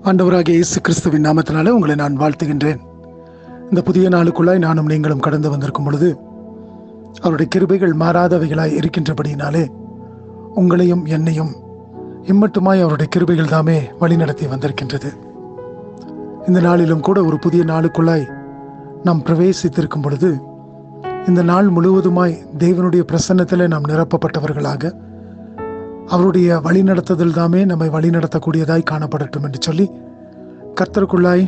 ஆண்டவராகிய இயேசு கிறிஸ்துவின் நாமத்தினாலே உங்களை நான் வாழ்த்துகின்றேன். இந்த புதிய நாளுக்குள்ளாய் நானும் நீங்களும் கடந்து வந்திருக்கும் பொழுது அவருடைய கிருபைகள் மாறாதவைகளாய் இருக்கின்றபடியினாலே உங்களையும் என்னையும் இம்மட்டுமாய் அவருடைய கிருபைகள் தாமே வழிநடத்தி வந்திருக்கின்றது. இந்த நாளிலும் கூட ஒரு புதிய நாளுக்குள்ளாய் நாம் பிரவேசித்திருக்கும் பொழுது இந்த நாள் முழுவதுமாய் தேவனுடைய பிரசன்னத்திலே நாம் நிரப்பப்பட்டவர்களாக அவருடைய வழிநடத்துதல் தாமே நம்மை வழிநடத்தக்கூடியதாய் காணப்படட்டும் என்று சொல்லி கர்த்தருக்குள்ளாய்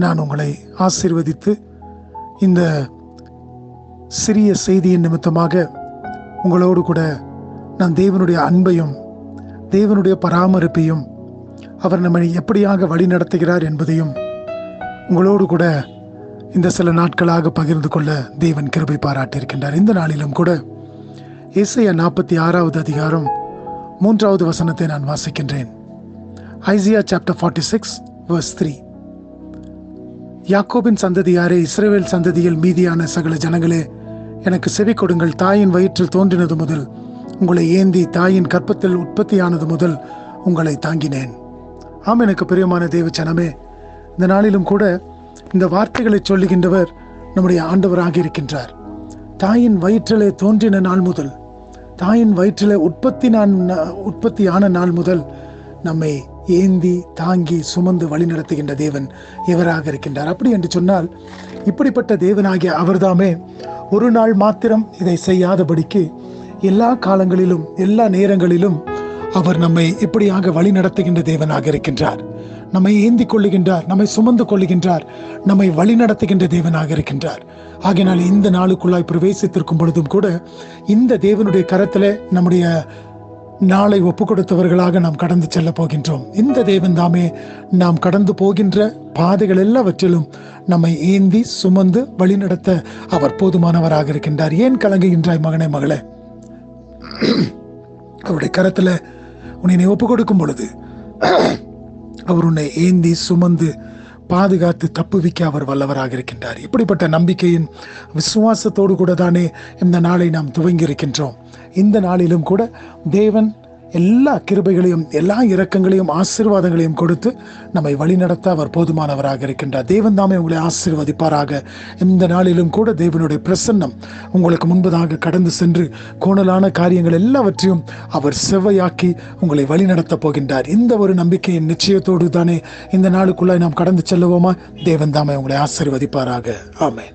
நான் உங்களை ஆசீர்வதித்து இந்த சிறிய செய்தியின் நிமித்தமாக உங்களோடு கூட நான் தேவனுடைய அன்பையும் தேவனுடைய பராமரிப்பையும் அவர் நம்மை எப்படியாக வழி நடத்துகிறார் என்பதையும் உங்களோடு கூட இந்த சில நாட்களாக பகிர்ந்து கொள்ள தேவன் கிருபை பாராட்டியிருக்கின்றார். இந்த நாளிலும் கூட ஏசாயா 46வது அதிகாரம் 3வது வசனத்தை நான் வாசிக்கின்றேன். Isaiah chapter 46 verse 3. யாக்கோபின் சந்ததியாரே, இஸ்ரவேல் சந்ததியில் மீதியான சகல ஜனங்களே, எனக்கு செவி கொடுங்கள். தாயின் வயிற்றில் தோன்றினது முதல் உங்களை ஏந்தி தாயின் கற்பத்தில் உற்பத்தியானது முதல் உங்களை தாங்கினேன். ஆம், எனக்கு பிரியமான தேவ ஜனமே, இந்த நாளிலும் கூட இந்த வார்த்தைகளை சொல்லுகின்றவர் நம்முடைய ஆண்டவராக இருக்கின்றார். தாயின் வயிற்றிலே தோன்றின நாள் முதல், தாயின் வயிற்றிலே உற்பத்தியான நாள் முதல் நம்மை ஏந்தி தாங்கி சுமந்து வழி நடத்துகின்ற தேவன் எவராக இருக்கின்றார். அப்படி என்று சொன்னால் இப்படிப்பட்ட தேவனாகிய அவர்தாமே ஒரு நாள் மாத்திரம் இதை செய்யாதபடிக்கு எல்லா காலங்களிலும் எல்லா நேரங்களிலும் அவர் நம்மை இப்படியாக வழி நடத்துகின்ற தேவனாக இருக்கின்றார். நம்மை ஏந்தி கொள்ளுகின்றார், நம்மை சுமந்து கொள்ளுகின்றார், நம்மை வழி நடத்துகின்ற தேவனாக இருக்கின்றார். ஆகையினால் இந்த நாளுக்குள்ளாய் பிரவேசித்திருக்கும் பொழுதும் கூட இந்த தேவனுடைய கரத்திலே நம்முடைய நாளை ஒப்பு கொடுத்தவர்களாக நாம் கடந்து செல்ல போகின்றோம். இந்த தேவன் தாமே நாம் கடந்து போகின்ற பாதைகள் எல்லாவற்றிலும் நம்மை ஏந்தி சுமந்து வழிநடத்த அவர் போதுமானவராக இருக்கின்றார். ஏன் கலங்குகின்றாய் மகனே, மகளே? அவருடைய கரத்துல உன்னை ஒப்பு கொடுக்கும் பொழுது அவர் உன்னை ஏந்தி சுமந்து பாதுகாத்து தப்புவிக்க அவர் வல்லவராக இருக்கின்றார். இப்படிப்பட்ட நம்பிக்கையின் விசுவாசத்தோடு கூட தானே இந்த நாளை நாம் துவங்கி இருக்கின்றோம். இந்த நாளிலும் கூட தேவன் எல்லா கிருபைகளையும் எல்லா இரக்கங்களையும் ஆசீர்வாதங்களையும் கொடுத்து நம்மை வழிநடத்த அவர் போதுமானவராக இருக்கின்றார். தேவன் தாமே உங்களை ஆசீர்வதிப்பாராக. இந்த நாளிலும் கூட தேவனுடைய பிரசன்னம் உங்களுக்கு முன்பதாக கடந்து சென்று கோணலான காரியங்கள் எல்லாவற்றையும் அவர் செவ்வையாக்கி உங்களை வழிநடத்த போகின்றார். இந்த ஒரு நம்பிக்கையின் நிச்சயத்தோடு தானே இந்த நாளுக்குள்ளாய் நாம் கடந்து செல்லுவோமா? தேவன் தாமே உங்களை ஆசீர்வதிப்பாராக. ஆமென்.